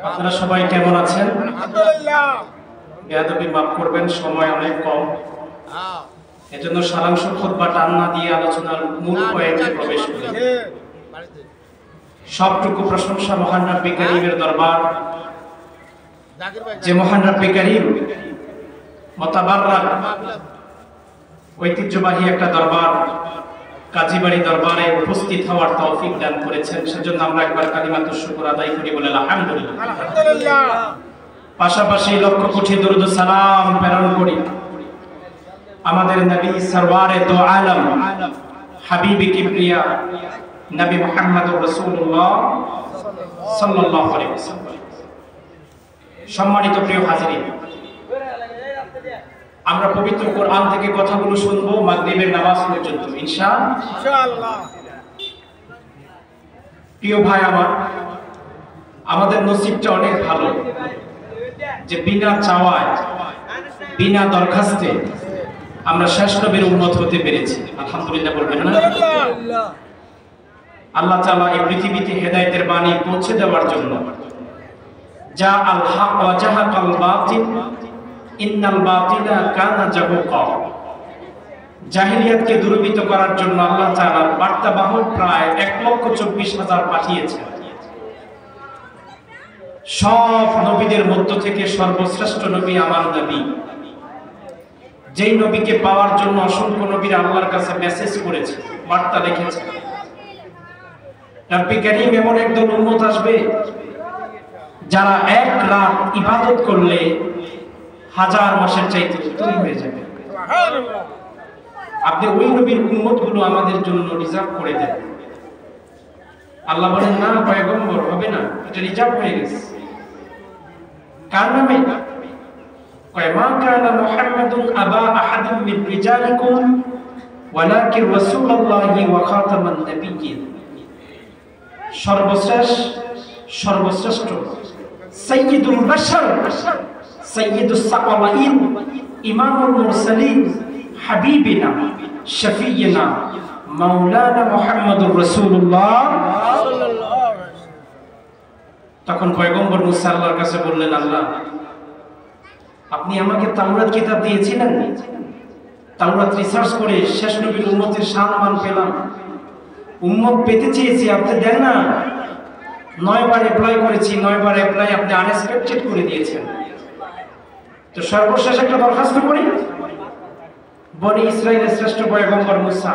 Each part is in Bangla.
আপনারা সবাই কেমন আছেন? বেয়াদবি মাফ করবেন, সময় অনেক কম, এজন্য সারাংশ খুতবা টান না দিয়ে আলোচনার মূল পয়েন্টে প্রবেশ করি। সবটুকু প্রশংসা মহান রব্বি কারীমের দরবার, যে মহান রব্বি কারীম মুতাবাররাক ঐতিহ্যবাহী একটা দরবার, কাজীবাড়ি দরবারে উপস্থিত হওয়ার তৌফিক দান করেছেন। সেজন্য আমরা একবার কালিমাতুশ শুকর আদায় করি, বলে আলহামদুলিল্লাহ। পাশাপাশি লক্ষ কোটি দরুদ সালাম প্রেরণ করি আমাদের নবী সরওয়ারে দো আলম হাবিবে কিবরিয়া নবী মুহাম্মদুর রাসূলুল্লাহ সাল্লাল্লাহু আলাইহি ওয়াসাল্লাম। সম্মানিত প্রিয় হাজিরিন, আমরা পবিত্র কোরআন থেকে কথাগুলো শুনবো মাগরিবের নামাজ পর্যন্ত ইনশাআল্লাহ। প্রিয় ভাই আমার, আমাদের নসিবটা অনেক ভালো যে বিনা চাওয়ায়, বিনা দরখাস্তে আমরা শেষ নবীর উম্মত হতে পেরেছি। আলহামদুলিল্লাহ বলবেন না? আল্লাহ তাআলা এই পৃথিবীতে হেদায়েতের বাণী পৌঁছে দেওয়ার জন্য যা আল হক ওয়া জাহাকাল বাতিল ইন্নাল বাতিলা কানা জাহুকা, জাহিলিয়াতকে দূরীভূত করার জন্য আল্লাহ তাআলা বার্তাবাহক প্রায় 1,24,000 পাঠিয়েছেন। সব নবীদের মধ্য থেকে সর্বশ্রেষ্ঠ নবী আমার নবী, যেই নবীকে পাওয়ার জন্য অসংখ্য নবীরা আল্লাহর কাছে মেসেজ করেছে, বার্তা লিখেছে। রব্বি কারীম এমন একদল উম্মত আসবে যারা এক রাত ইবাদত করলে 1000 মাসের চাইতে উত্তম হয়ে যাবে। আপনি ওই নবীর উম্মতগুলো আমাদের জন্য রিজার্ভ করে দেন। আল্লাহ বলেন না পয়গম্বর হবে না, এটা রিজার্ভ হয়ে গেছে। কার নামে? কয় মা কানা মুহাম্মাদুন আবা আহাদিন মিন রিজালিকুম ওয়ালাকিন রাসূলুল্লাহি ওয়া খাতামান নাবিয়্যিন। সর্বশ্রেষ্ঠ সাইয়্যিদুল বাশার, সাইয়্যিদুস সাকালাইন, ইমামুল মুরসালিন, হাবিবিনা শফিয়্যিনা মাওলানা মুহাম্মাদুর রাসূলুল্লাহ সাল্লাল্লাহু আলাইহি ওয়াসাল্লাম। তখন পয়গম্বর মুসা আল্লাহর কাছে বললেন, আল্লাহ আপনি আমাকে তাওরাত কিতাব দিয়েছিলেন, তাওরাত রিসার্চ করে শেষ নবীর উম্মতের সম্মান পেলাম, উম্মত পেতে চেয়েছি, আপনি দেন না। 9 বার অ্যাপ্লাই করেছি, 9 বার অ্যাপ্লাই আপনি আনএক্সপেক্টেড করে দিয়েছেন। তো সর্বশেষ একটা দরখাস্ত করি। বনি ইসরাইলের শ্রেষ্ঠ পয়গম্বর মুসা,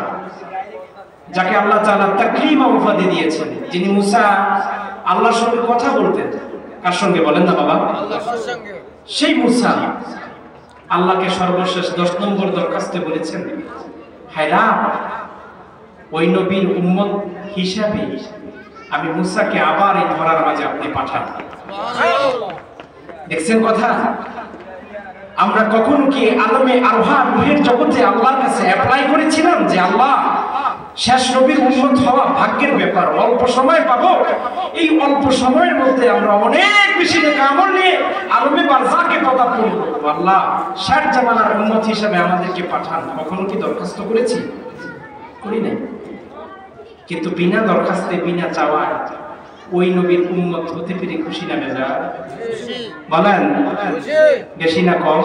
যাকে আল্লাহ তাআলা তাকলিমা উপাধি দিয়েছেন, যিনি মুসা আল্লাহর সঙ্গে কথা বলতেন। কার সঙ্গে বলেন না বাবা? আল্লাহর সঙ্গে। সেই মুসা আল্লাহকে সর্বশেষ 10 নম্বর দরখাস্তে বলেছেন, হায়রা ওই নবীর উম্মত হিসাবে আমি মুসাকে আবার এই ধরার মাঝে আপনি পাঠান। দেখছেন কথা? আমরা কখনো কি আলমে আরোহা রূহের জগতে আল্লাহর কাছে অ্যাপ্লাই করেছিলাম যে আল্লাহ শেষ নবীর উম্মত হওয়া ভাগ্যের ব্যাপার, অল্প সময় পাবো, এই অল্প সময়ের মধ্যে আমরা অনেক বেশি নেক আমল নিয়ে আলমে বারজাকে পদার্পণ করব, আল্লাহ শেষ জামানার উম্মত হিসেবে আমাদেরকে পাঠান। কখনো কি দরখাস্ত করেছি? করি নাই। কিন্তু বিনা দরখাস্তে, বিনা চাওয়ায় ওই নবীর উম্মত হতে পেরে খুশি না বেজা? বলেন বেশি না কম?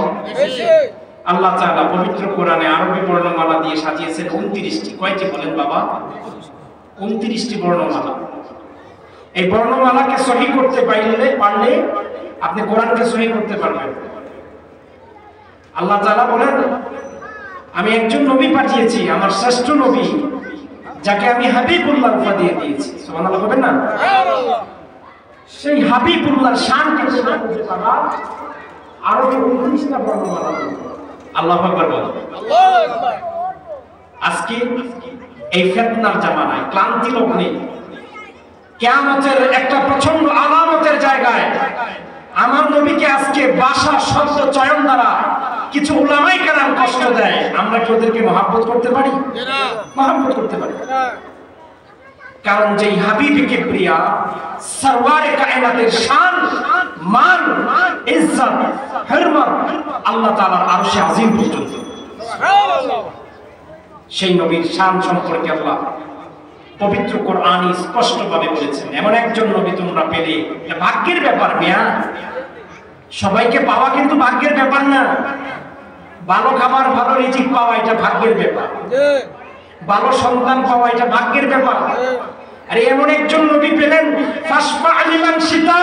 আল্লাহ তাআলা পবিত্র কোরআনে আরবি বর্ণমালা দিয়ে সাজিয়েছেন 29টি। কয়টি বলেন বাবা? 29টি বর্ণমালা। এই বর্ণমালাকে সহি করতে পারলে আপনি কোরআনকে সহি করতে পারবেন। আল্লাহ তাআলা বলেন, আমি একজন নবী পাঠিয়েছি, আমার শ্রেষ্ঠ নবী, যাকে আমি হাবিবুল্লাহ উপাধি দিয়েছি। সুবহানাল্লাহ বলেন না? সুবহানাল্লাহ। সেই হাবিবুল্লাহর শান কেমন বাবা? আরবি 29টা বর্ণমালা। আল্লাহু আকবার বলেন। আল্লাহু আকবার। আজকে এই ফিতনার জামানায়, ক্লান্তি লগ্নে, কিয়ামতের একটা প্রচন্ড আলামতের জায়গায় আমার নবীকে আজকে ভাষা শব্দ চয়ন দ্বারা কিছু উলামায়ে কেরাম কষ্ট দেয়। আমরা কি ওদেরকে মহব্বত করতে পারি? না, মহব্বত করতে পারি না। কারণ যেই হাবিবে কিবরিয়া সরওয়ারে কায়নাতের শান, মান, ইজ্জত, হরমত আল্লাহ তাআলার আরশে আজিম পর্যন্ত। সুবহানাল্লাহ। সেই নবীর শান সম্পর্কে আল্লাহ পবিত্র কোরআন স্পষ্টভাবে বলেছেন এমন একজন নবী তোমরা পেলে, এটা ভাগ্যের ব্যাপার মিয়া। সবাইকে পাওয়া কিন্তু ভাগ্যের ব্যাপার না। ভালো খাবার, ভালো রিজিক পাওয়া এটা ভাগ্যের ব্যাপার। ভালো সন্তান পাওয়া এটা ভাগ্যের ব্যাপার। আরে এমন একজন নবী পেলেন ফাসফা লিমান শিতা,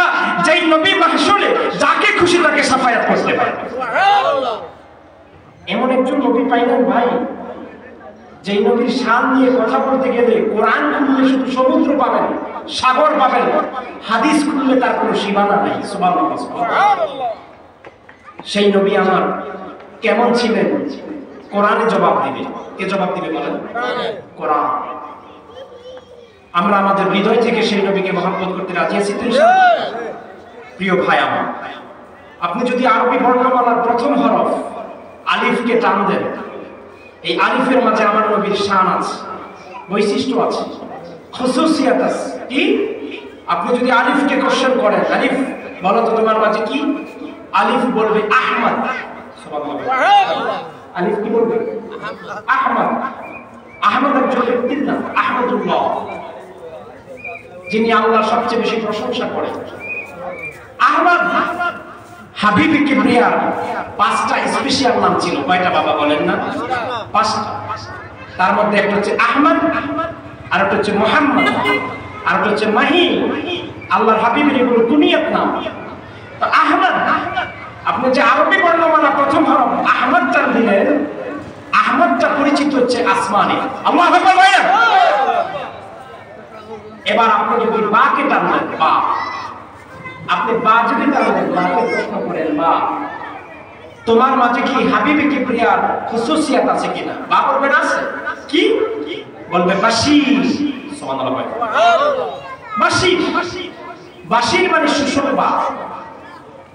যেই নবী মাহশরে যাকে খুশি তাকে সাফায়াত করতে পারে। সুবহানাল্লাহ। এমন একজন নবী পাইলেন ভাই, যেই নবীর শান নিয়ে কথা বলতে গেলে কোরআন খুললে শুধু সমুদ্র পাবেন, সাগর পাবেন, হাদিস খুললে তার কোনো সীমানা নেই। সুবহানাল্লাহ। সুবহানাল্লাহ। সেই নবী আমার কেমন ছিলেন? কোরআনে জবাব দিবে। কে জবাব দিবে বলেন? কোরআন। আমরা আমাদের হৃদয় থেকে সেই নবীকে মহব্বত করতে রাজি আছি তো ইনশাআল্লাহ? প্রিয় ভাই আমার, আপনি যদি আরবি বর্ণমালার প্রথম হরফ আলিফকে টান দেন, এই আলিফের মাঝে আমার নবীর শান আছে, বৈশিষ্ট্য আছে, খুসুসিয়াত আছে। কি? আপনি যদি আলিফকে কোশ্চেন করেন, আলিফ বলো তো তোমার মাঝে কি? আলিফ বলবে আহমদ। সুবহানাল্লাহ। আলিফ কি বলবে? আহমদ। আহমদ একজন ব্যক্তির নাম, আহমদুল্লাহ, যিনি আল্লাহর সবচেয়ে বেশি প্রশংসা করেন। আহমদ হাবিব কিবরিয়ার 5টা স্পেশাল নাম ছিল। কয়টা বাবা বলেন না? 5টা। তার মধ্যে একটা হচ্ছে আহমদ, আর একটা হচ্ছে মুহাম্মদ, আর একটা হচ্ছে মাহি। আল্লাহর হাবিবের এগুলো কুনিয়াত নাম। তো আহমদ, আপনি যে আরবি বর্ণমালা প্রথম হরফ আহমদটা দিলেন, আহমদটা পরিচিত হচ্ছে আসমানে। আল্লাহু আকবার ভাইয়া। এবার আপনি যদি বাকে টানলেন, বা, আপনি বা যদি টানলেন, বাকে প্রশ্ন করেন, বা তোমার মাঝে কি হাবিবে কিবরিয়ার খুসুসিয়াত আছে কিনা? বা বলবেন আছে। কি বলবে? বাশীর। সুবহানাল্লাহ ভাই। বাশীর। বাশীর মানে সুসংবাদ,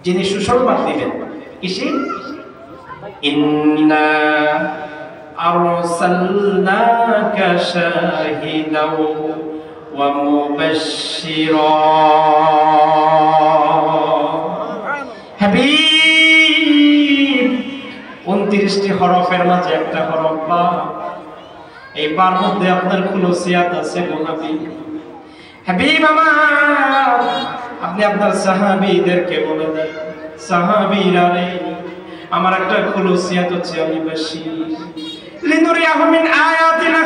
যিনি সুসংবাদ দিবেন। কিসে? ইন্না আরসালনাকা শাহিদাও ওয়া মুবাশশিরা। হাবিব 29টি হরফের মাঝে একটা হরফ বা। এই বার মধ্যে আপনার খুলুসিয়াত আছে গো হাবিব। হাবিব আমার, আপনি আপনার সাহাবীদেরকে বলে দেন, সাহাবীরা রে, আমার একটা খুলুসিয়াত হচ্ছে আমি বাশীর লিনুরিয়াহু মিন আয়াতিনা।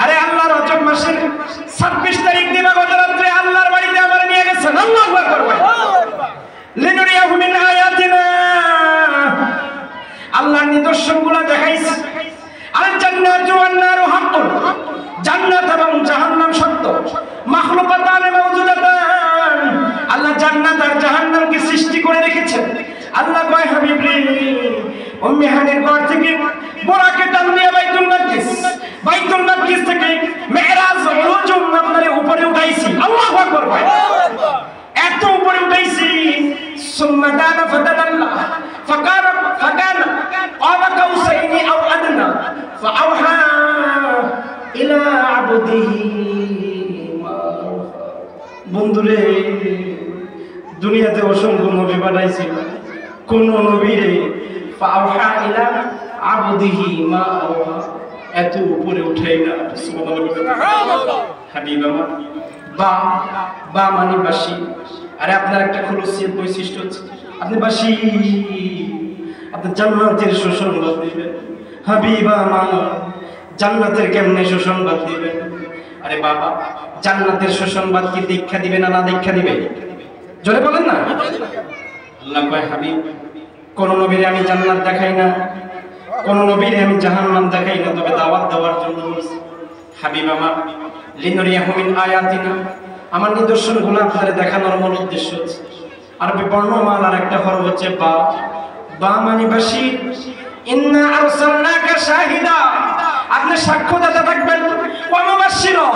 আরে আল্লাহর রজব মাসের 26 তারিখ দিবাগত রাতে আল্লাহর বাড়িতে আমার নিয়ে গেছেন। আল্লাহু আকবার। লিনুরিয়াহু মিন আয়াতিনা, আল্লাহর নিদর্শনগুলো দেখাইছে। আল জান্নাতু ওয়ান নারু হাক্কুন, জান্নাত এবং জাহান্নাম সত্য। মাখলুকাতান মাওজুদাতান, আল্লাহ জান্নাত আর জাহান্নামকে সৃষ্টি করে রেখেছেন। আল্লাহ কয় হাবিব রে, উম্মে হানির ঘর থেকে বোরাকে টান দিয়ে বাইতুল মাকদিস থেকে মেরাজ উরুজুম আপনারে উপরে উঠাইছি। আল্লাহু আকবার ভাই। এত উপরে উঠাইছি। সুম্মা দানা ফাদাল্লাহ ফাকানা ক্বাবা কাউসাইনি আও আদনা ফাআওহা ইলা আবদিহি। বন্ধুরে, দুনিয়াতে অসংখ্য নবী পাঠাইছিল, কোন নবীরে ফাআওহা ইলা আবদিহি মা আওহা এত উপরে উঠাই না। সুবহানাল্লাহ। হাবিব আমার, বা মানে বাশীর। আরে আপনার একটা খুলুসিয়াত বৈশিষ্ট্য হচ্ছে আপনি বাশীর, আপনি জান্নাতের সুসংবাদ দিবেন। হাবিব আমার, জান্নাতের কেমনে সুসংবাদ দিবেন? আরে বাবা, জান্নাতের সুসংবাদ কি দীক্ষা দিবে না দীক্ষা দিবে? জোরে বলেন না। আল্লাহ কয় হাবিব, কোন নবীরে আমি জান্নাত দেখাই না, কোন নবীরে আমি জাহান্নাম দেখাই না, তবে দাওয়াত দেওয়ার জন্য বলছি। হাবিব আমার, লিনুরিয়াহু মিন আয়াতিনা, আমার নিদর্শনগুলো আপনাদের দেখানোর মূল উদ্দেশ্য হচ্ছে আরবি বর্ণমালার একটা হরফ হচ্ছে বা। বা মানে বাশীর। ইন্না আরসালনাকা শাহিদা, আপনি সাক্ষ্যদাতা থাকবেন। ওয়া মুবাশশিরা,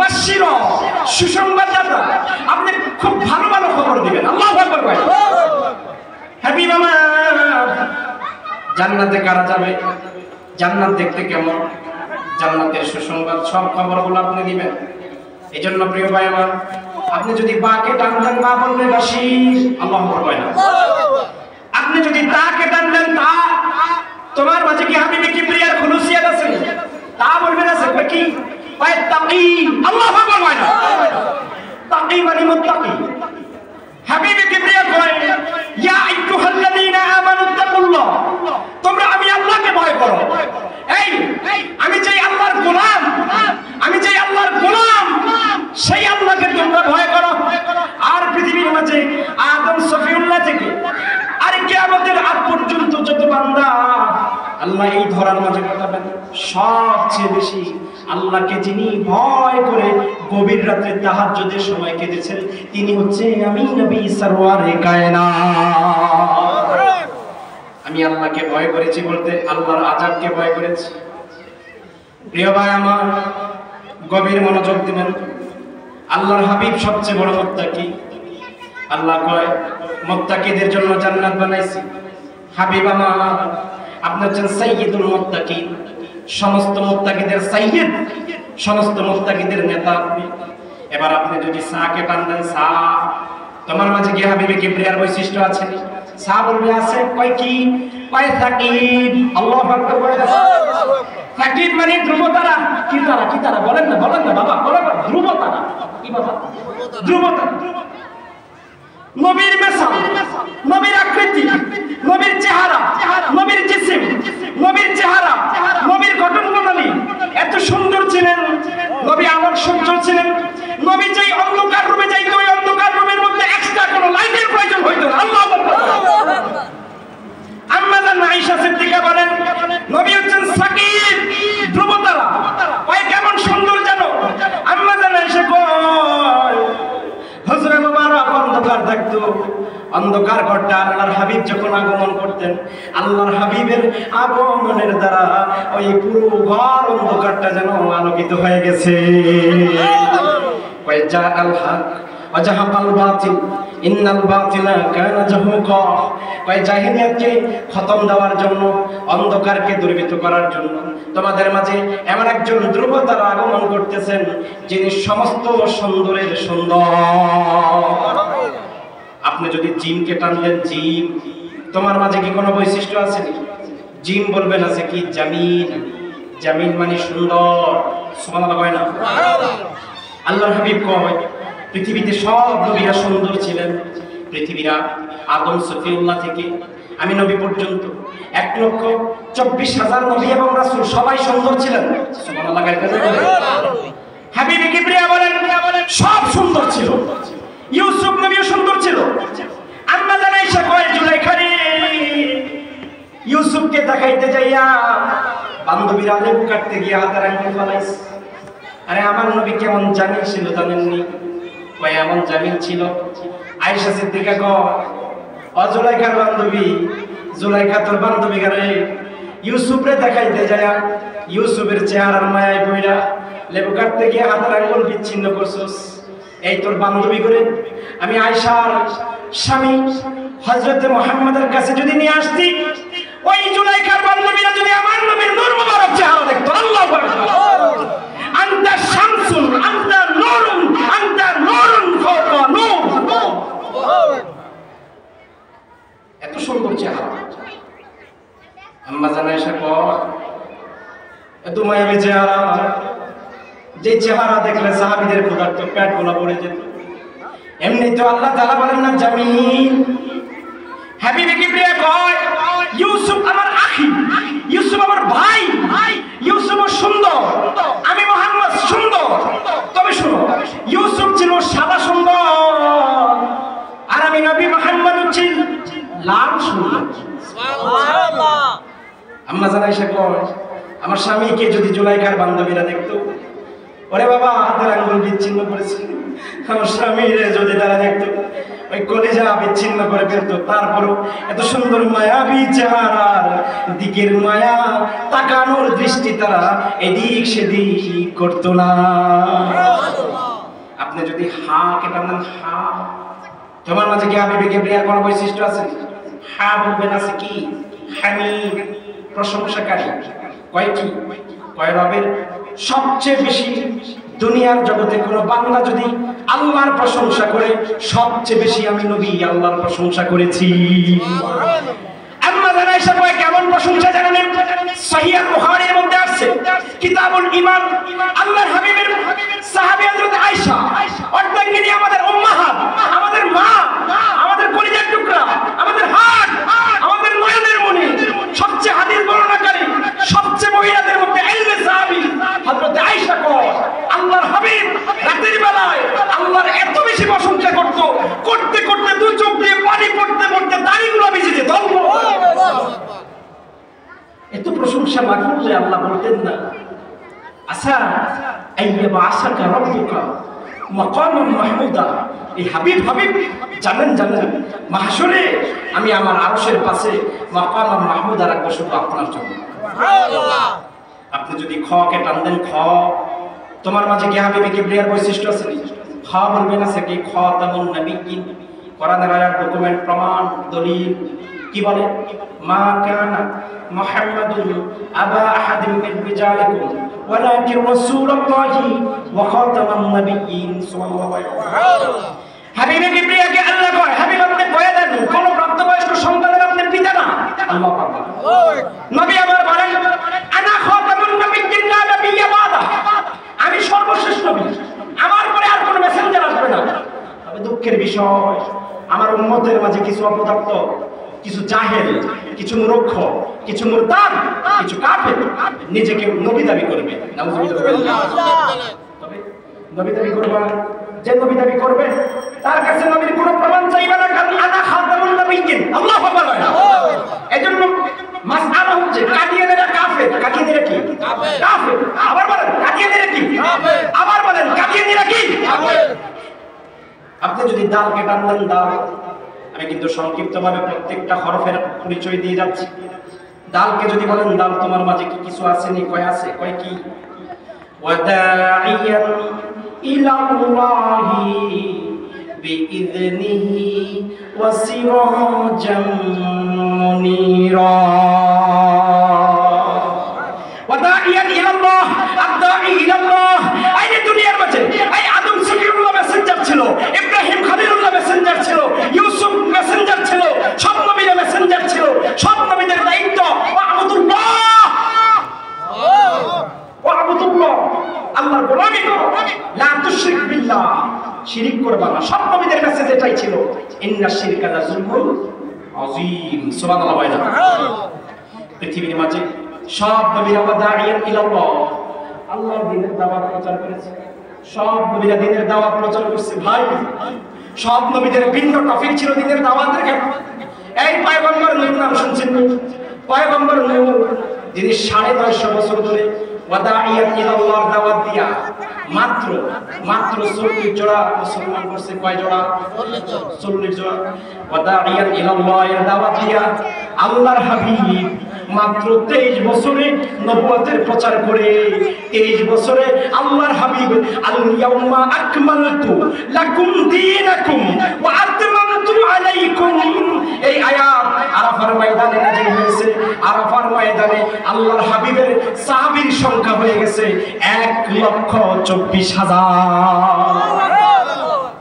বাশশিরা, সুসংবাদদাতা। আপনি খুব ভালো ভালো খবর দিবেন। আল্লাহু আকবার ভাই। হাবিব আমার, জান্নাতে কারা যাবে? জান্নাত দেখতে কেমন? জান্নাতের সুসংবাদ, সব খবরগুলো আপনি দিবেন। এজন্য প্রিয় ভাই আমার, আপনি যদি বাকে টান দেন, বা বলবে বাশীর। আল্লাহু আকবার না। আপনি যদি তাকে টান দেন, তা, তোমার মাঝে কি হাবিবে কিবরিয়ার খুলুসিয়াত আছে? তা বলবেন আছে কি? কয় তাকি, আল্লাহু আকবার হয় না, তাকি মানে মুত্তাকি। হাবিবে কিবরিয়া কয় ইয়া আইয়ুহাল্লাযীনা আমানু তাকুল্লাহ, তোমরা আমি আল্লাহকে ভয় করো। এই আমি যে আল্লাহর গোলাম, আমি যে আল্লাহর গোলাম, সেই আল্লাহকে তোমরা ভয় করো। আর পৃথিবীর মাঝে আদম সফিউল্লাহ থেকে আর কিয়ামতের আগ পর্যন্ত যত বান্দা আল্লাহ এই ধরার মাঝে পাঠাবেন, সবচেয়ে বেশি আল্লাহকে যিনি ভয় করে গভীর রাতে তাহাজ্জুদের সময় কেঁদেছেন, তিনি হচ্ছে আমি নবী সরওয়ারে কায়নাত। আমি আল্লাহকে ভয় করেছি বলতে আল্লাহর আযাবকে ভয় করেছি। প্রিয় ভাই আমার, গভীর মনোযোগ দিবেন। আল্লাহর হাবিব সবচেয়ে বড় মুত্তাকি। আল্লাহ কয় মুত্তাকিদের জন্য জান্নাত বানাইছি। হাবিব আমার, আপনি হচ্ছেন সাইয়্যিদুল মুত্তাকিন, সমস্ত মুত্তাকিদের সাইয়্যিদ, সমস্ত মুত্তাকিদের নেতা আপনি। এবার আপনি যদি সাকে টান দেন, সা তোমার মাঝে কি হাবিবে কিবরিয়ার বৈশিষ্ট্য আছে? সা বলবে আছে। কয় কি? কয় সাকিব। আল্লাহু আকবার। সাকিব মানে ধ্রুব তারা। কি তারা? কি তারা? বলেন না, বলেন না বাবা, বলেন না। ধ্রুব তারা। কি বাবা? ধ্রুব তারা। নবীর মেসাল, নবীর আকৃতি, নবীর চেহারা, নবীর জিসিম, নবীর চেহারা, নবীর গঠন প্রণালী এত সুন্দর ছিলেন। নবী আমার সুন্দর ছিলেন। নবী যেই অন্ধকার রুমে যাইতো, ওই অন্ধকার রুমের মধ্যে এক্সট্রা কোনো লাইটের প্রয়োজন হইতো না। আল্লাহু আকবার। আম্মা জান আয়েশা সিদ্দিকা বলেন নবী হচ্ছেন সাকিব, ধ্রুব তারা। ওই কেমন সুন্দর জানো? আম্মা জান আয়েশা কয় হুজুরে মুবারক অন্ধকার থাকতো, অন্ধকার ঘরটা আল্লাহর হাবিব যখন আগমন করতেন, আল্লাহর হাবিবের আগমনের দ্বারা ওই পুরো ঘর অন্ধকারটা যেন আলোকিত হয়ে গেছে। কয় জা আল হক ওয়া জাহাকাল বাতিল ইন্নাল বাতিলা কানা জাহুকা। কয় জাহেলিয়াতকে খতম দেওয়ার জন্য, অন্ধকারকে দূরীভূত করার জন্য তোমাদের মাঝে এমন একজন ধ্রুব তারা আগমন করতেছেন, যিনি সমস্ত সুন্দরের সুন্দর। আপনি যদি জিমকে টানলেন, জিম তোমার মাঝে কি কোনো বৈশিষ্ট্য আছে? জিম বলবেন আছে কি? জামিল। জামিল মানে সুন্দর। সুবহানাল্লাহ কয় না? আল্লাহর হাবিব কয় পৃথিবীতে সব নবীরা সুন্দর ছিলেন। পৃথিবীরা আদম সফিউল্লাহ থেকে আমি নবী পর্যন্ত 1,24,000 নবী এবং রাসূল সবাই সুন্দর ছিলেন। সুবহানাল্লাহ। হাবিবে কিবরিয়া বলেন সব সুন্দর ছিল। ইউসুফ নবীও সুন্দর ছিল। আম্মা জান আয়েশা কয় জুলাইখা রে, ইউসুফকে দেখাইতে যাইয়া বান্ধবীরা লেবু কাটতে গিয়ে হাতের আঙ্গুল ফালাইছে। আরে আমার নবী কেমন জামিল ছিল জানেননি? কয় এমন জামিল ছিল। আয়েশা সিদ্দিকা কয় ও জুলাইখার বান্ধবী, জুলাইখা তোর বান্ধবী গারে ইউসুফরে দেখাইতে যাইয়া ইউসুফের চেহারার মায়ায় পইড়া লেবু কাটতে গিয়ে হাতের আঙ্গুল বিচ্ছিন্ন করছস। এই তোর বান্ধবী করে আমি আয়েশার স্বামী হযরত মুহাম্মদের কাছে যদি নিয়ে আসতি, ওই জুলাইখার বান্ধবীরা যদি আমার নবীর নূর মুবারক চেহারা দেখতো। আল্লাহু আকবার। আনতা শামসুন আনতা নূরুন আনতা নূরুন ফাওকা নূর। এত সুন্দর চেহারা। আম্মা জান আয়েশা কয় এত মায়াবী চেহারা, যে চেহারা দেখলে সাহাবীদের ক্ষুধার্ত পেট গোলা পড়ে যেত। এমনি তো আল্লাহ তাআলা বলেন না জামিল। হাবিবে কিবরিয়া কয় ইউসুফ আমার আখি, ইউসুফ আমার ভাই, ইউসুফ সুন্দর, আমি মুহাম্মদ সুন্দর। তবে শুনো, ইউসুফ ছিল সাদা সুন্দর, আর আমি নবী মুহাম্মদ হচ্ছি লাল সুন্দর। সুবহানাল্লাহ। আম্মা জান আয়েশা কয় আমার স্বামীকে যদি জুলাইখার বান্ধবীরা দেখতো, ওরে বাবা হাতের আঙ্গুল বিচ্ছিন্ন করেছে। আমার স্বামীরে যদি তারা দেখতো, ওই কলিজা বিচ্ছিন্ন করে ফেলতো। তারপরও এত সুন্দর মায়াবী চেহারার দিকের মায়া তাকানোর দৃষ্টি তারা এদিক সেদিক করতো না। আপনি যদি হা কেটে দেন, হা তোমার মাঝে কি হাবিবে কিবরিয়ার কোনো বৈশিষ্ট্য আছে? হা বলবেন আছে কি? হামিদ, প্রশংসাকারী। কয় কি? কয় রবের সবচেয়ে বেশি দুনিয়ার জগতে কোনো বান্দা যদি আল্লাহর প্রশংসা করে, সবচেয়ে বেশি আমি নবী আল্লাহর প্রশংসা করেছি। আম্মা জান আয়েশা কয় কেমন প্রশংসা জানেন? সহিহ বুখারীর মধ্যে আছে কিতাবুল ঈমান, আল্লাহর হাবিবের সাহাবী হযরত আয়েশা অর্ধাঙ্গিনী, আমাদের উম্মাহাত, আমাদের মা, আমাদের কলিজার টুকরা, আমাদের হাত, আমাদের নয়নের মণি, সবচেয়ে হাদিস বর্ণনাকারী, সবচেয়ে মহিলাদের মধ্যে ইলমে সাহাবী হযরত আয়েশা কয় আল্লাহর হাবিব রাতের বেলায় আল্লাহর এত বেশি প্রশংসা করতে করতে দুই চোখ দিয়ে পানি পড়তে পড়তে দাড়িগুলো ভিজে যেত। এত প্রশংসা না করলে আল্লাহ বলতেন না আসা আইয়াবা আসাকা রাব্বুকা মাকামান মাহমুদা। এই হাবিব জানেন মাহশরে আমি আমার আরশের পাশে মাকামান মাহমুদা রাখবো শুধু আপনার জন্য। সুবহানাল্লাহ। আপনি যদি খ কে টান দেন খ, তোমার মাঝে কি হাবিবে কিবরিয়ার বৈশিষ্ট্য আছে? খ বলবেন আছে কি খাতামুন নবিয়্যিন, কোরআনের আয়াত, ডকুমেন্ট, প্রমাণ, দলিল কি বলে? মা কানা মুহাম্মাদুন আবা আহাদিন মিন রিজালিকুম ওয়ালাকিন রাসূলুল্লাহি ওয়া খাতামান নবিয়্যিন। সুবহানাল্লাহ। হাবিবে কিবরিয়াকে আল্লাহ কয় হাবিব আপনি কয়ে দেন কোন প্রাপ্তবয়স্ক সন্তানের আপনি পিতা না। আল্লাহু আকবার। নবী আমার বলেন আনা খাতামুন নবিয়্যিন লা নবিয়্যা বাদা, আমি সর্বশেষ নবী, আমার পরে আর কোনো মেসেঞ্জার আসবে না। তবে দুঃখের বিষয় আমার উম্মতের মাঝে কিছু অপদার্থ, কিছু জাহেল, কিছু মূর্খ, কিছু মুরতাদ, কিছু কাফের নিজেকে নবী দাবি করবে। তবে নবী দাবি করবা, যে নবী দাবি করবে তার কাছে নবীর কোনো প্রমাণ চাইবে না, কারণ আনা খাতামুন নবিয়্যিন। আল্লাহু আকবার। এজন্য মাসআলা হচ্ছে কাদিয়ানেরা কাফের, কাদিয়ানেরা কি? কাফের। আবার বলেন কাদিয়ানেরা কি? কাফের। আবার বলেন কাদিয়ানেরা কি? কাফের। আপনি যদি দালকে টান দেন দাল, আমি কিন্তু সংক্ষিপ্তভাবে প্রত্যেকটা হরফের পরিচয় দিয়ে যাচ্ছি। দালকে যদি বলেন দাল, তোমার মাঝে কি কিছু আছে নি? কয় আছে। কয় কি? ওয়াদাইয়ান ইলাল্লাহি বিইذনিহি ওয়া সিরাজাম মুনীরা। ওয়াদাইয়ান ইলাল্লাহ, আদাই ইলাল্লাহ। এই দুনিয়ার মাঝে এই আদম সফিউল্লাহ মেসেঞ্জার ছিল, ইব্রাহিম খলিলুল্লাহ মেসেঞ্জার ছিল, ইউসুফ মেসেঞ্জার ছিল, সব নবীরা মেসেঞ্জার ছিল। সব নবীদের দায়িত্ব ওয়াবুদুল্লাহ, ওয়াবুদুল্লাহ, আল্লাহর গোলামি করো, লা তুশরিক বিল্লাহ, শিরিক করবা না। সব নবীদের মেসেজ এটাই ছিল, ইন্নাশ শিরকা লা যুলমুন আযীম। সুবহানাল্লাহ। পৃথিবীর মাঝে সব নবীরা ওয়াদাইয়ান ইলাল্লাহ, আল্লাহর দ্বীনের দাওয়াত প্রচার করেছে। সব নবীরা দ্বীনের দাওয়াত প্রচার করছে। ভাই সব নবীদের ভিন্ন টপিক ছিল দ্বীনের দাওয়াতের ক্ষেত্রে। এই পয়গম্বর নূর নাম শুনছেন? পয়গম্বর নূর যিনি 950 বছর ধরে ওয়াদাইয়ান ইলাল্লাহর দাওয়াত দিয়া মাত্র 40 জোড়া মুসলমান করছে। কয় জোড়া? 40 জোড়া। ওয়াদাইয়ান ইলাল্লাহর দাওয়াত দিয়া আল্লাহর হাবিব মাত্র 23 বছরে নবুয়তের প্রচার করে 23 বছরে আল্লাহর হাবিব আল ইয়াউমা আকমালতু লাকুম দীনাকুম ওয়া আতমামতু আলাইকুম, এই আয়াত আরাফার ময়দানে নাযিল হয়েছে। আরাফার ময়দানে আল্লাহর হাবিবের সাহাবীর সংখ্যা হয়ে গেছে 1,24,000।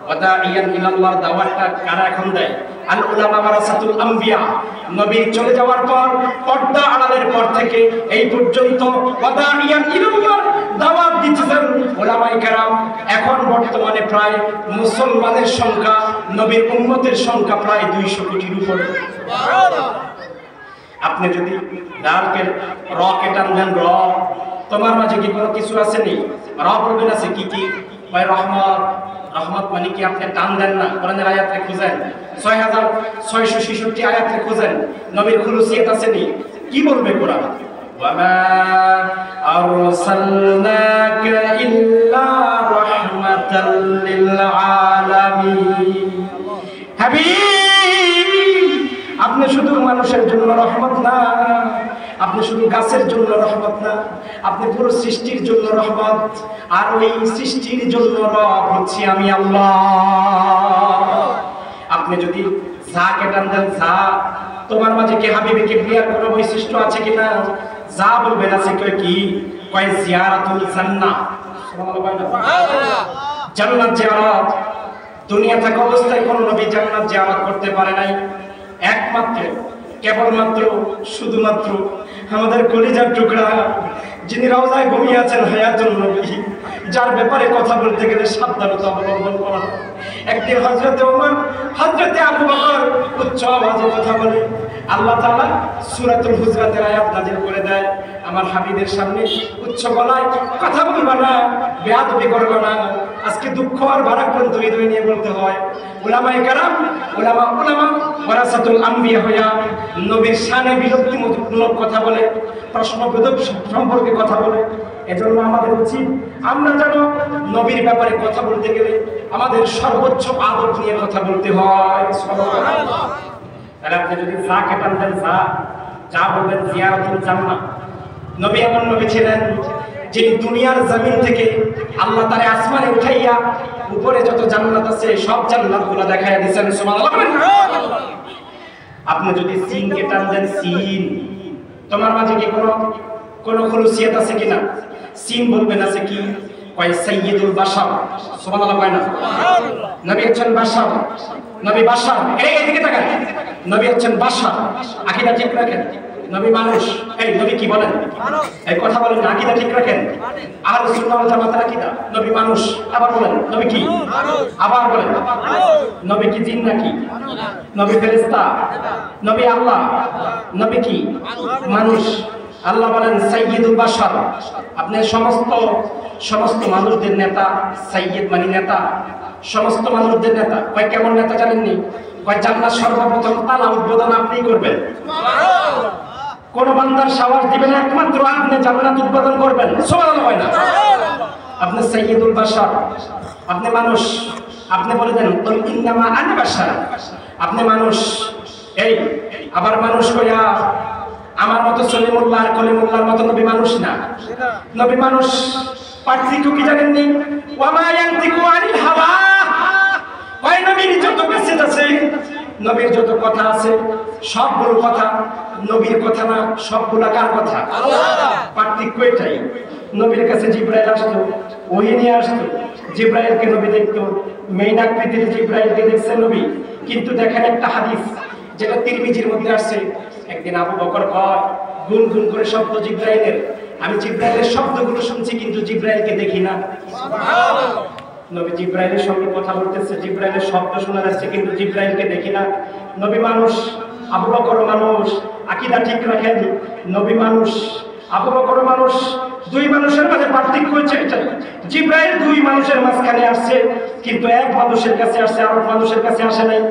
ওয়াদাইয়ান ইলাল্লাহর দাওয়াতটা কারা এখন দেয়? আল উলামা ওয়ারাসাতুল আম্বিয়া। নবী চলে যাওয়ার পর পর্দা আড়ালের পর থেকে এই পর্যন্ত ওয়াদাইয়ান ইলাল্লাহর দাওয়াত দিতেছেন উলামায়ে কেরাম। এখন বর্তমানে প্রায় মুসলমানের সংখ্যা, নবীর উম্মতের সংখ্যা প্রায় 200 কোটির উপরে। সুবহানাল্লাহ। আপনি যদি দালকে র কে টান দেন র, তোমার মাঝে কি কোনো কিছু আছে নি? র বলবেন আছে কি কি? ভাই রহমত। রহমত মানে কি? আপনি টান দেন না, কোরআনের আয়াতে খুঁজেন, 6666 আয়াতে খুঁজেন, নবীর খুলুসিয়ত আছে নি? কি বলবে কোরআন? ওয়ামা আরসালনাকা ইল্লা রাহমাতাল লিল আলামিন। হাবিব আপনি শুধু মানুষের জন্য রহমত না, আপনি শুধু গাছের জন্য রহমত না, আপনি পুরো সৃষ্টির জন্য রহমত। আর ওই সৃষ্টির জন্য রব হচ্ছে আমি আল্লাহ। আপনি যদি যা কেটান দেন যা, তোমার মাঝে কি হাবিবে কিবরিয়ার কোনো বৈশিষ্ট্য আছে কিনা? যা বলবেন আছে কি? কয় জিয়ারাতুল জান্নাহ। সুবহানাল্লাহ। জান্নাত জিয়ারত। দুনিয়া থাকা অবস্থায় কোন নবী জান্নাত জিয়ারত করতে পারে নাই। একমাত্র কেবলমাত্র শুধুমাত্র আমাদের কলিজার টুকরা যিনি রওজায় ঘুমিয়ে আছেন হায়াতুন নবী, যার ব্যাপারে কথা বলতে গেলে সাবধানতা অবলম্বন করা। একদিন হযরতে ওমর, হযরতে আবু বকর উচ্চ আওয়াজে কথা বলে, আল্লাহ তাআলা সূরাতুল হুজরাতের আয়াত নাযিল করে দেয়, আমার হাবিবের সামনে উচ্চ গলায় কথা বলবা না, বেয়াদবি করবা না। আজকে দুঃখ আর ভারাক্রান্ত হৃদয় নিয়ে বলতে হয়, উলামায়ে কেরাম, উলামা ওয়ারাসাতুল আম্বিয়া হইয়া নবীর শানে বিরক্তিমূলক কথা বলে, প্রশ্নবোধক সম্পর্কে কথা বলে। এজন্য আমাদের উচিত আমরা যেন নবীর ব্যাপারে কথা বলতে গেলে আমাদের সর্বোচ্চ আদব নিয়ে কথা বলতে হয়। সুবহানাল্লাহ। তাহলে আপনি যদি যা কেটান দেন, যা বলবেন জিয়ারতুল জান্নাহ। নবী এমন নবী ছিলেন যিনি দুনিয়ার জমিন থেকে আল্লাহ তাআলা আসমানে উঠাইয়া উপরে যত জান্নাত আছে সব জান্নাতগুলো দেখাইয়া দিয়েছেন। সুবহানাল্লাহ। আপনি যদি সিন কেটান দেন, সিন, তোমার মাঝে কি কোনো খুলুসিয়াত আছে কিনা? সিন বলবেন আছে কি? কয় সাইয়্যিদুল বাশার। সুবহানাল্লাহ কয় না? নবী হচ্ছেন বাশার, নবী বাশার। এইদিকে তাকান, নবী হচ্ছেন বাশার। আকীদা ঠিক রাখেন, নবী মানুষ। এই নবী কি বলেন? এই কথা বলেন, আকীদা ঠিক রাখেন। আহলুস সুন্নাহ ওয়াল জামাতের আকীদা, নবী মানুষ। আবার বলেন, নবী কি? আবার বলেন, নবী কি জিন নাকি? নবী ফেরেশতা? নবী আল্লাহ? নবী কি? মানুষ। আল্লাহ বলেন সাইয়্যিদুল বাশার। আপনি সমস্ত মানুষদের নেতা। সাইয়্যিদ মানে নেতা, সমস্ত মানুষদের নেতা। কয় কেমন নেতা জানেননি? কয় জান্নাত সর্বপ্রথম তালা উদ্বোধন আপনিই করবেন। কোন বান্দার সাওয়াজ দিবেন, একমাত্র আপনি জান্নাত উদ্বোধন করবেন। সুবহানাল্লাহ হয় না? আপনি সাইয়্যিদুল বাশার, আপনি মানুষ। আপনি বলে দেন কুল ইন্নামা আনা বাশার, আপনি মানুষ। এই আবার মানুষ কইয়া আমার মতো সলিমুল্লাহ আর কলিমুল্লাহর মতো নবী মানুষ না। নবী মানুষ। পার্থক্য কি জানেননি? ওয়া মা ইয়ানতিকু আনিল হাওয়া। ওই নবীর যত মেসেজ আছে, নবীর যত কথা আছে, সবগুলো কথা নবীর কথা না, সবগুলো কার কথা? আল্লাহ। পার্থক্য এটাই। নবীর কাছে জিবরাইল আসতো, ওহী নিয়ে আসতো। জিবরাইলকে নবী দেখতো, মেইন আকৃতির জিবরাইলকে দেখছেন নবী। কিন্তু দেখেন একটা হাদিস যেটা তিরমিজির মধ্যে আসছে, একদিন আবু বকর কয়, গুনগুন করে শব্দ জিবরাইলের, আমি জিবরাইলের শব্দগুলো শুনছি কিন্তু জিবরাইলকে দেখি না। সুবহানাল্লাহ। নবী জিবরাইলের সঙ্গে কথা বলতেছে, জিবরাইলের শব্দ শোনা যাচ্ছে কিন্তু জিবরাইলকে দেখি না। নবী মানুষ, আবু বকর মানুষ। আকীদা ঠিক রাখেন, নবী মানুষ, আবু বকর মানুষ। দুই মানুষের মাঝে পার্থক্য হচ্ছে এটা। জিবরাইল দুই মানুষের মাঝখানে আসছে, কিন্তু এক মানুষের কাছে আসছে, আর মানুষের কাছে আসে নাই।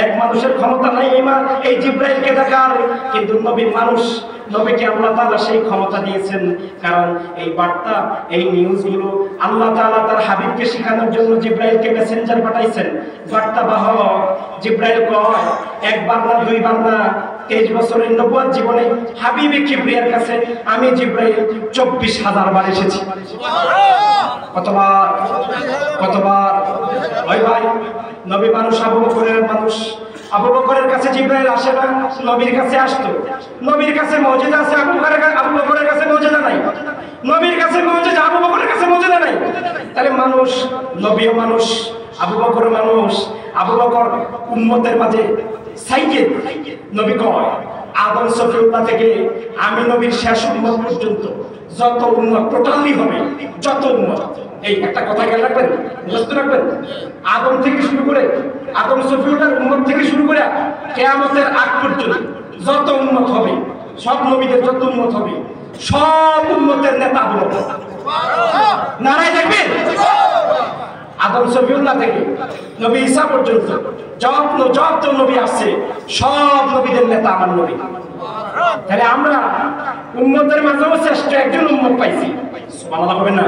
এক মানুষের ক্ষমতা নাই এই জিবরাইলকে দেখার, কিন্তু নবী মানুষ। নবীকে আল্লাহ তাআলা সেই ক্ষমতা দিয়েছেন, কারণ এই বার্তা, এই নিউজগুলো আল্লাহ তাআলা তার হাবিবকে শেখানোর জন্য জিবরাইলকে মেসেঞ্জার পাঠাইছেন, বার্তা বাহক। জিবরাইল কয়, একবার না দুইবার না, 23 বছরের নবুয়ত জীবনে হাবিবে কিবরিয়ার কাছে আমি জিবরাইল 24,000 বার এসেছি। কতবার? ওই ভাই, নবী মানুষ, আবু বকরের মানুষ। আবু বকরের কাছে জিবরাইল আসে না, নবীর কাছে আসতো। নবীর কাছে মুজিজা আছে, আবু বকরের কাছে মুজিজা নাই। নবীর কাছে মুজিজা, আবু বকরের কাছে মুজিজা নাই। তাহলে মানুষ, নবীও মানুষ, আবু বকর মানুষ। আবু বকর উম্মতের মাঝে সাইয়্যিদ। নবী কয়, আদম সফিউল্লাহ থেকে আমি নবীর শেষ উম্মত পর্যন্ত যত উম্মত টোটালি হবে, যত উম্মত, এই একটা কথা খেয়াল রাখবেন, মুখস্থ রাখবেন। আদম থেকে শুরু করে, আদম সফিউল্লাহর উম্মত থেকে শুরু করে কিয়ামতের আগ পর্যন্ত যত উম্মত হবে, সব নবীদের যত উম্মত হবে, সব উম্মতের নেতা আবু বকর। সুবহানাল্লাহ। নারায়ে তাকবীর। আদম সফিউল্লাহ থেকে নবী ঈসা পর্যন্ত যত নবী আসছে, সব নবীদের নেতা আমার নবী। তাহলে আমরা উম্মতের মাঝেও শ্রেষ্ঠ একজন উম্মত পাইছি। সুবহানাল্লাহ হবে না?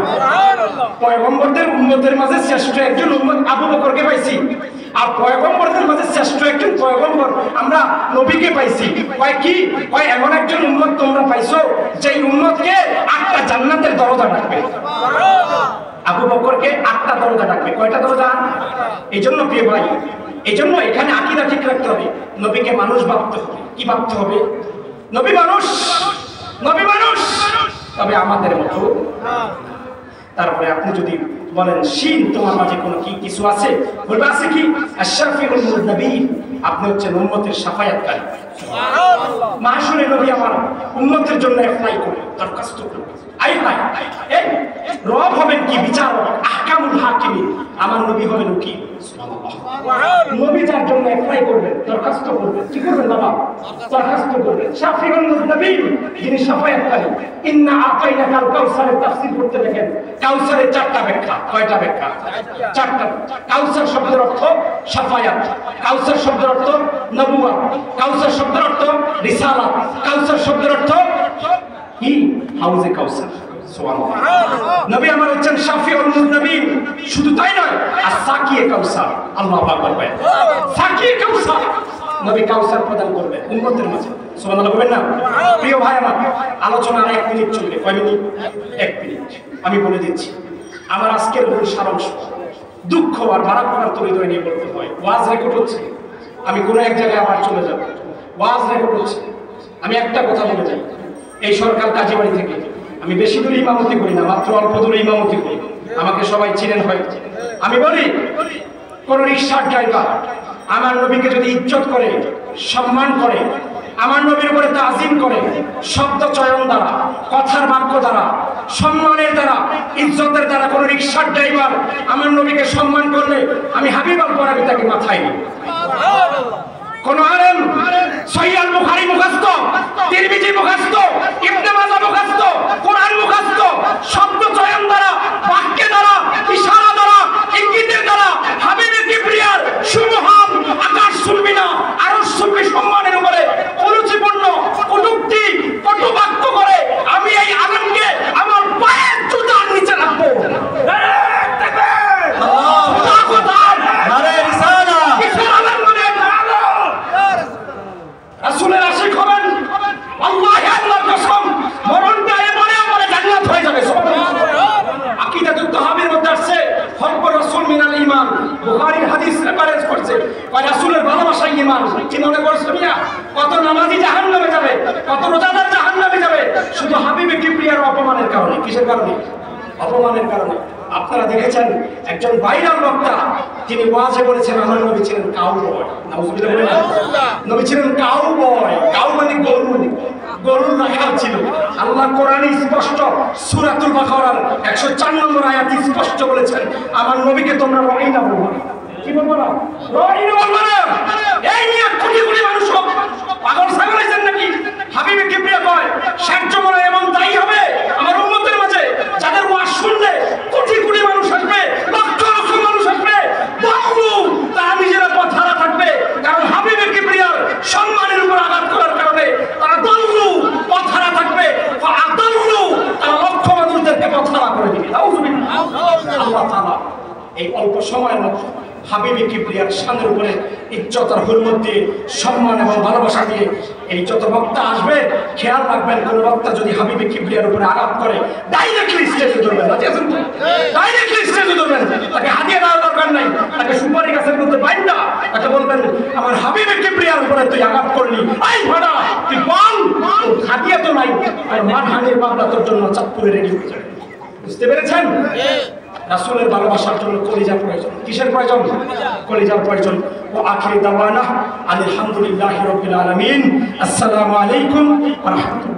পয়গম্বরদের উম্মতের মাঝে শ্রেষ্ঠ একজন উম্মত আবু বকরকে পাইছি, আর পয়গম্বরদের মাঝে শ্রেষ্ঠ একজন পয়গম্বর আমরা নবীকে পাইছি। কয় কি? কয় এমন একজন উম্মত তোমরা পাইছো যেই উম্মতকে 8টা জান্নাতের দরজা ডাকবে। আবু বকরকে 8টা দরজা ডাকবে। কয়টা দরজা? এই জন্য প্রিয় ভাই, এই জন্য এখানে আকীদা ঠিক রাখতে হবে। নবীকে মানুষ ভাবতে হবে। কি ভাবতে হবে? নবী মানুষ, নবী মানুষ, তবে আমাদের মতো। তারপরে আপনি যদি বলেন শিন তোমার মাঝে কোনো কি কিছু আছে, বলবে আছে কি? আশরাফিউল মুযনিবিন, আপনি হচ্ছেন উম্মতের শাফায়াতকারী। সুবহানাল্লাহ। মাহশুরে নবী আমার উম্মতের জন্য অ্যাপ্লাই করে দরখাস্ত করবে, আই ভাই এই রব হবেন কি বিচারক, আহকামুল হাকিমিন, আমার নবী হবেন উকিল। সুবহানাল্লাহ। নবী যার জন্য অ্যাপ্লাই করবেন, দরখাস্ত করবেন, কি করবেন বাবা? দরখাস্ত করবেন। শাফিউল মুযনিবিন, যিনি শাফায়াতকারী। ইন্না আতাইনাকাল কাউসারের তাফসীর করতে দেখেন কাউসারের চারটা ব্যাখ্যা। কয়টা ব্যাখ্যা? চারটা। কাউসার শব্দের অর্থ শাফায়াত, কাউসার শব্দের অর্থ নবুয়ত, কাউসার শব্দের অর্থ রিসালাত, কাউসার শব্দের অর্থ কি? হাউজে কাউসার। সুবহানাল্লাহ। নবী আমার হচ্ছেন শাফিউল মুযনিবিন, শুধু তাই নয়, আর সাকিয়ে কাউসার। আল্লাহু আকবার। সাকিয়ে কাউসার, নবী কাউসার প্রদান করবে উম্মতের মাঝে। সুবহানাল্লাহ বলবেন না? প্রিয় ভাই আমার, আলোচনা আর 1 মিনিট চলবে। কয় মিনিট? 1 মিনিট। আমি বলে দিচ্ছি আমার আজকের মূল সারাংশ। দুঃখ আর ভারাক্রান্ত হৃদয় নিয়ে বলতে হয়। ওয়াজ রেকর্ড হচ্ছে, আমি কোনো এক জায়গায় আবার চলে যাব। ওয়াজ রেকর্ড হচ্ছে, আমি একটা কথা বলে যাই। এই সরকার কাজীবাড়ি থেকে আমি বেশি দূরে ইমামতি করি না, মাত্র অল্প দূরে ইমামতি করি। আমাকে সবাই চিনেন হয়তো। আমি বলি, কোন রিকশার ড্রাইভার আমার নবীকে যদি ইজ্জত করে, সম্মান করে, আমার নবীর উপরে তাজিম করে, শব্দ চয়ন দ্বারা, কথার বাক্য দ্বারা, সম্মানের দ্বারা, ইজ্জতের দ্বারা কোন রিকশার ড্রাইভার আমার নবীকে সম্মান করলে আমি হাবিব আল আমি তাকে মাথায় নিই। কোন আলেম সহিহ আল বুখারী মুখস্থ, তিরমিজি মুখস্থ, ইবনে মাজাহ মুখস্থ, কোরআন মুখস্থ, শব্দ চয়ন দ্বারা, বাক্যের দ্বারা, ইশারা দ্বারা, ইঙ্গিতের দ্বারা হাবিবের কিবরিয়ার সুমহান আকাশ শুনবি না, আরশ শুনবি সম্মানের উপরে অনুচিপূর্ণ কটূক্তি কটু বাক্য করে আমি এই আলেমকে আমার পায়ের জুতার নিচে রাখবো। রাসূলের আশিক হবেন, আল্লাহ আল্লাহর কসম, মরণটা এমনে পরে জান্নাত হয়ে যাবে। আকীদাতুত তাহাবীর মধ্যে আছে হব্বুর রাসূল মিনাল ঈমান। বুখারীর হাদিস রেফারেন্স করছে, কয় রাসূলের ভালোবাসা ঈমান। কি মনে করছো মিয়া? কত নামাজি জাহান্নামে যাবে, কত রোজাদার জাহান্নামে যাবে শুধু হাবিবে কিবরিয়ার অপমানের কারণে। কিসের কারণে? অপমানের কারণে। আপনারা দেখেছেন একজন ভাইরাল বক্তা, তিনি ওয়াজে বলেছেন আমার নবী ছিলেন কাউবয়। নাউজুবিল্লাহ বলেন না? নবী ছিলেন কাউবয়। কাউ মানে গরু, গরুর রাখাল ছিল। আল্লাহ কোরআনে স্পষ্ট সূরাতুল বাকারার 104 নম্বর আয়াতে স্পষ্ট বলেছেন আমার নবীকে তোমরা রাইনা বলবো না। কি বলবো না? রাইনা বলবো না। এই নিয়ে কোটি কোটি মানুষ পাগল ছাগল হয়েছেন নাকি? হাবিবে কিবরিয়া কয় শেষ জমানা এমন দায়ী হবে আমার উম্মতের মাঝে যাদের ওয়াজ শুনলে কোটি কোটি মানুষ আসবে, লক্ষ লক্ষ মানুষ আসবে, বহু তারা নিজেরা পথহারা থাকবে, কারণ হাবিবে কিবরিয়ার সম্মানের উপর আঘাত করার কারণে তারা দল্লু পথহারা থাকবে, আদল্লু তারা লক্ষ মানুষদেরকে পথহারা করে দিবে। আল্লাহ তাআলা এই অল্প সময়ের মধ্যে হাবিবে কিবরিয়ার শানের উপরে ইজ্জত আর হুরমত দিয়ে, সম্মান এবং ভালোবাসা দিয়ে এই যত বক্তা আসবে, খেয়াল রাখবেন কোন বক্তা যদি হাবিবে কিবরিয়ার উপরে আঘাত করে ডাইরেক্টলি স্টেজে ধরবেন। ডাইরেক্টলি স্টেজে ধরবেন, তাকে হাদিয়া দেওয়ার দরকার নাই, তাকে সুপারি গাছের মধ্যে বাইন্দা তাকে বলবেন আমার হাবিবে কিবরিয়ার উপরে তুই আঘাত করলি, আই ভাড়া তুই বল, তোর হাদিয়া তো নাই, আর মানহানির মামলা তোর জন্য চাঁদপুরে রেডি হয়ে যাবে। বুঝতে পেরেছেন? রাসূলের ভালোবাসার জন্য কলিজার প্রয়োজন। কিসের প্রয়োজন? কলিজার প্রয়োজন। ও আখিরি দাওয়ানা আলহামদুলিল্লাহি রাব্বিল আলামিন। আসসালামু আলাইকুম ওয়া রাহমাতুল্লাহ।